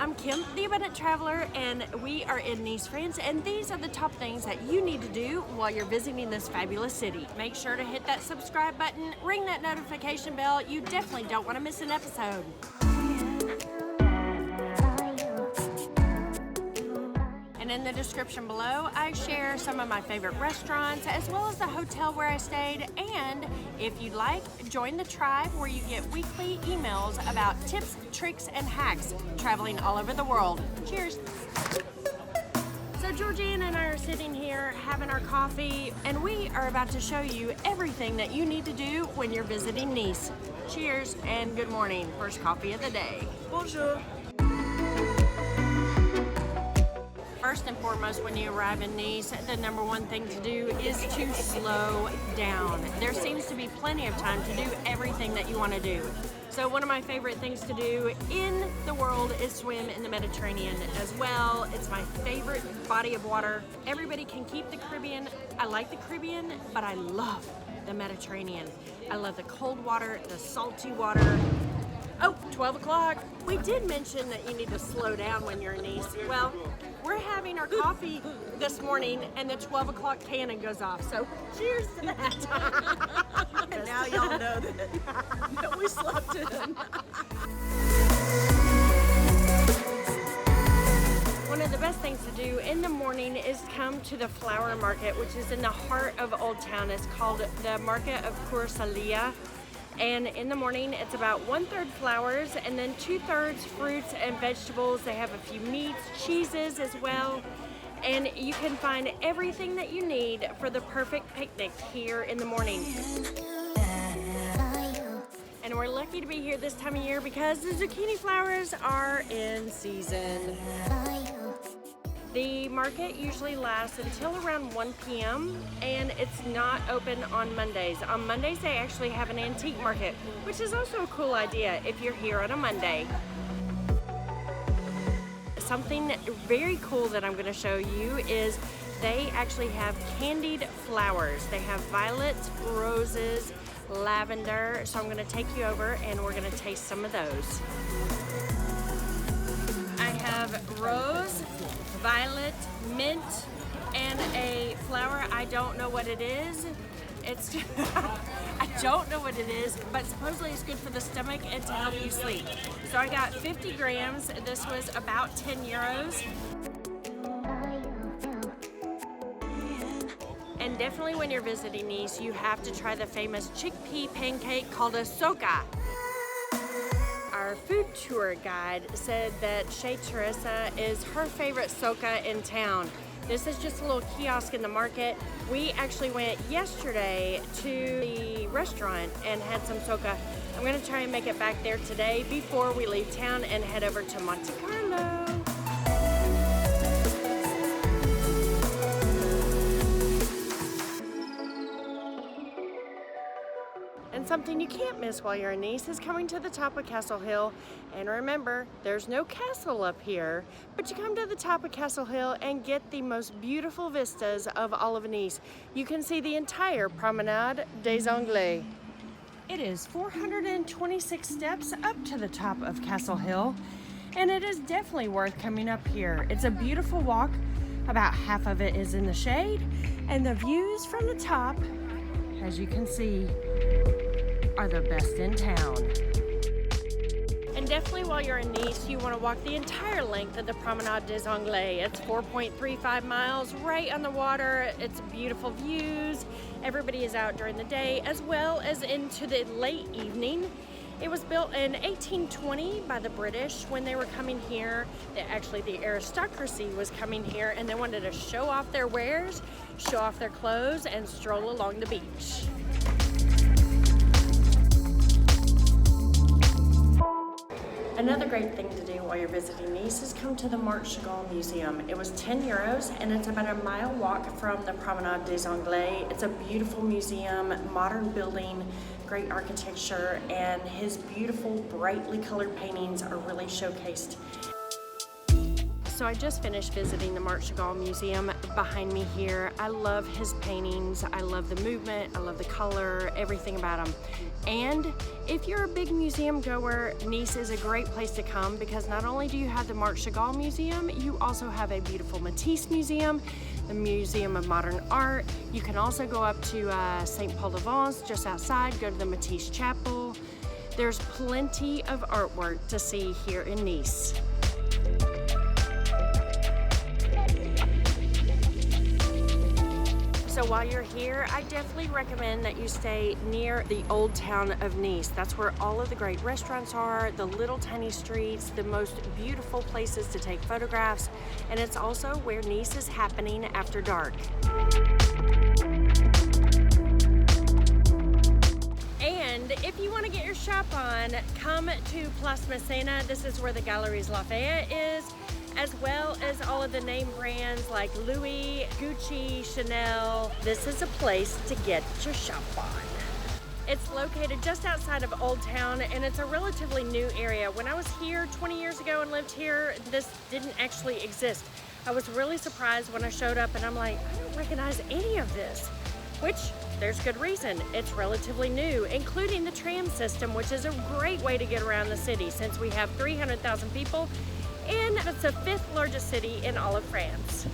I'm Kim, the Abundant Traveler, and we are in Nice, France, and these are the top things that you need to do while you're visiting this fabulous city. Make sure to hit that subscribe button, ring that notification bell. You definitely don't want to miss an episode. And in the description below, I share some of my favorite restaurants as well as the hotel where I stayed. And if you'd like, join the tribe where you get weekly emails about tips, tricks, and hacks traveling all over the world. Cheers. So Georgiana and I are sitting here having our coffee, and we are about to show you everything that you need to do when you're visiting Nice. Cheers and good morning. First coffee of the day. Bonjour. First and foremost, when you arrive in Nice, the number one thing to do is to slow down. There seems to be plenty of time to do everything that you want to do. So one of my favorite things to do in the world is swim in the Mediterranean as well. It's my favorite body of water. Everybody can keep the Caribbean. I like the Caribbean, but I love the Mediterranean. I love the cold water, the salty water. Oh, 12 o'clock. We did mention that you need to slow down when you're in Nice. Well, we're having our coffee this morning and the 12 o'clock cannon goes off. So cheers to that. And now y'all know that we slept in. One of the best things to do in the morning is come to the flower market, which is in the heart of Old Town. It's called the Market of Coursalia. And in the morning, it's about 1/3 flowers and then 2/3 fruits and vegetables. They have a few meats, cheeses as well. And you can find everything that you need for the perfect picnic here in the morning. And we're lucky to be here this time of year because the zucchini flowers are in season. The market usually lasts until around 1 p.m. and it's not open on Mondays. On Mondays, they actually have an antique market, which is also a cool idea if you're here on a Monday. Something very cool that I'm going to show you is they actually have candied flowers. They have violets, roses, lavender. So I'm going to take you over and we're going to taste some of those. I have rose, violet, mint, and a flower. I don't know what it is. It's I don't know what it is, but supposedly it's good for the stomach and to help you sleep. So I got 50 grams. This was about 10 euros. And definitely when you're visiting Nice, you have to try the famous chickpea pancake called a Socca. Our food tour guide said that Chez Teresa is her favorite Socca in town. This is just a little kiosk in the market. We actually went yesterday to the restaurant and had some Socca. I'm gonna try and make it back there today before we leave town and head over to Monte Carlo. And something you can't miss while you're in Nice is coming to the top of Castle Hill. And remember, there's no castle up here, but you come to the top of Castle Hill and get the most beautiful vistas of all of Nice. You can see the entire Promenade des Anglais. It is 426 steps up to the top of Castle Hill, and it is definitely worth coming up here. It's a beautiful walk. About half of it is in the shade, and the views from the top, as you can see, are the best in town. And definitely while you're in Nice, you want to walk the entire length of the Promenade des Anglais. It's 4.35 miles right on the water. It's beautiful views. Everybody is out during the day as well as into the late evening. It was built in 1820 by the British when they were coming here. Actually, the aristocracy was coming here and they wanted to show off their wares, show off their clothes, and stroll along the beach. Another great thing to do while you're visiting Nice is come to the Marc Chegal Museum. It was 10 euros and it's about a mile walk from the Promenade des Anglais. It's a beautiful museum, modern building, great architecture, and his beautiful brightly colored paintings are really showcased. So I just finished visiting the Marc Chegal Museum behind me here. I love his paintings. I love the movement. I love the color, everything about them. And if you're a big museum goer, Nice is a great place to come because not only do you have the Marc Chegal Museum, you also have a beautiful Matisse Museum, the Museum of Modern Art. You can also go up to St. Paul de Vence, just outside, go to the Matisse Chapel. There's plenty of artwork to see here in Nice. So while you're here, I definitely recommend that you stay near the old town of Nice. That's where all of the great restaurants are, the little tiny streets, the most beautiful places to take photographs, and it's also where Nice is happening after dark. And if you want to get your shop on, come to Place Masséna. This is where the Galeries Lafayette is, as well as all of the name brands like Louis, Gucci, Chanel. This is a place to get your shop on. It's located just outside of Old Town, and it's a relatively new area. When I was here 20 years ago and lived here, this didn't actually exist. I was really surprised when I showed up and I'm like, I don't recognize any of this, which there's good reason. It's relatively new, including the tram system, which is a great way to get around the city since we have 300,000 people and it's the 5th largest city in all of France.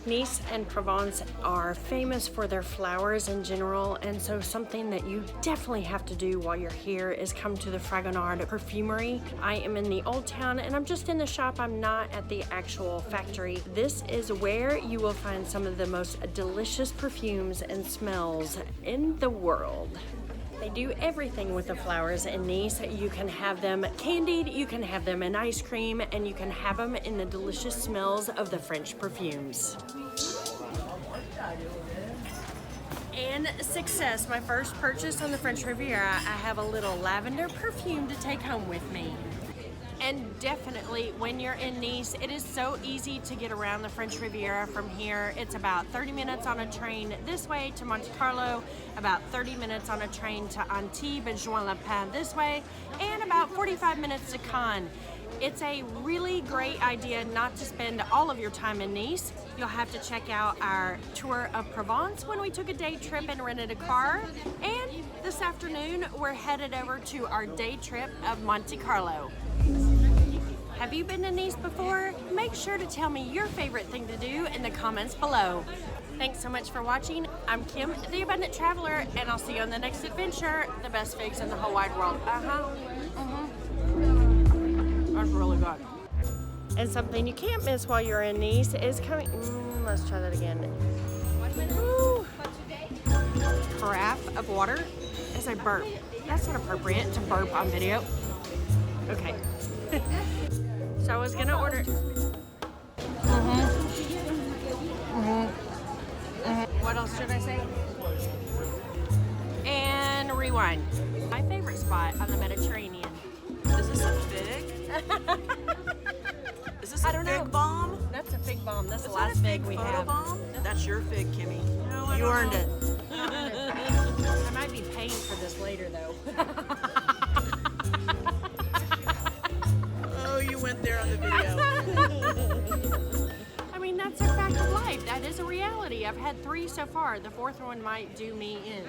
Nice and Provence are famous for their flowers in general, and so something that you definitely have to do while you're here is come to the Fragonard Parfumerie. I am in the old town and I'm just in the shop. I'm not at the actual factory. This is where you will find some of the most delicious perfumes and smells in the world. They do everything with the flowers in Nice. You can have them candied, you can have them in ice cream, and you can have them in the delicious smells of the French perfumes. And success, my first purchase on the French Riviera. I have a little lavender perfume to take home with me. And definitely when you're in Nice, it is so easy to get around the French Riviera from here. It's about 30 minutes on a train this way to Monte Carlo, about 30 minutes on a train to Antibes and Juan-les-Pins this way, and about 45 minutes to Cannes. It's a really great idea not to spend all of your time in Nice. You'll have to check out our tour of Provence when we took a day trip and rented a car. And this afternoon, we're headed over to our day trip of Monte Carlo. Have you been to Nice before? Make sure to tell me your favorite thing to do in the comments below. Thanks so much for watching. I'm Kim, the Abundant Traveler, and I'll see you on the next adventure. The best figs in the whole wide world. That's really good. And something you can't miss while you're in Nice is coming. Let's try that again. Ooh. Carafe of water as I burp. That's not appropriate to burp on video. Okay. So I was gonna order. What else should I say? And rewind. My favorite spot on the Mediterranean. Is this a fig? Is this a fig bomb? That's a fig bomb. That's the Is last that a fig we have. Bomb? That's your fig, Kimmy. No, I You don't earned know. it. I might be paying for this later though. Oh, you went there on the video. I mean, that's a fact of life. That is a reality. I've had 3 so far. The 4th one might do me in.